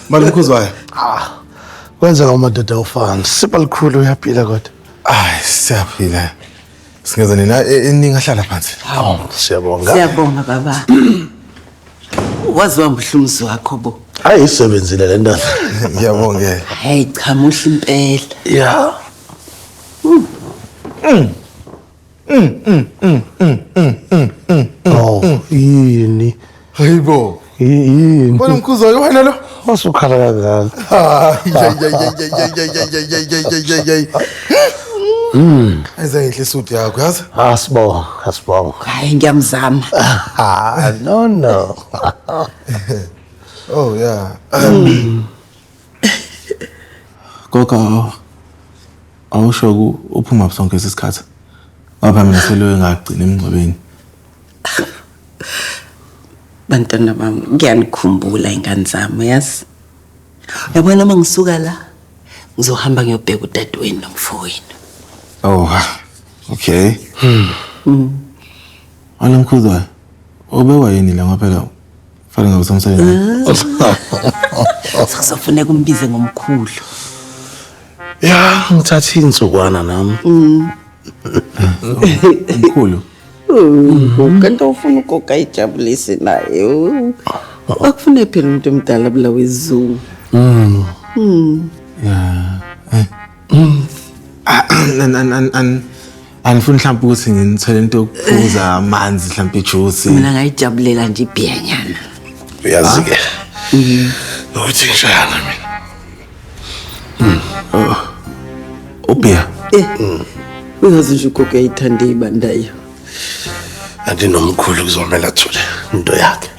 Malumkhuzwayo. Kwenza ngamadoda ofana. Sipha likhulu uyaphila kodwa. Hayi, siyaphila. Singeza nina eningi ahlala phansi. Hawu, siyabonga. Siyabonga baba. Waziwa umhlumzi wakho bo. Ayisebenzile le ndoda. Ngiyabonga. Hey cha muhle impela. Yeah. Oh, yini? Hayibo. Yini? Bona umkhuzwayo wena lo. Wasukhala kangaka. Ayizenhle isuti yakho yazi? Asibonga. Hayi ngiyamzama. No. Oh yeah. Gogo awusho uphuma sonke isikhathi. Ngapha mina selwe ngagcina emngcwabeni. Bantwana bami ngiyanikhumbula ingane zami yazi. Yabona mangisuka la ngizohamba ngiyobheka udadewenu nomfowenu. Oh, okay. Alumkhuzwayo. Obewa yini la ngaphela? Fanele ngawusamsayini. Sikuzofuneka umbize ngomkhulu. Ya, ngithatha insukwana nami. Mkhulu. Kanti ufuna ugoga ijabulise naye. Akufune phela umuntu omdala bulawe izungu. Yeah. Anifuni mhlawumbe ukuthi nginithele into yokuphuza amanzi mhlawumbe ijuice. Mina ngayijabulela nje ibhiyanyana. Uyazi ke. Uthi ngishayana mina. Ubia. Uyazi nje ugoga ayithanda ibandayo. Andi nomkhulu kuzomela athule into yakhe.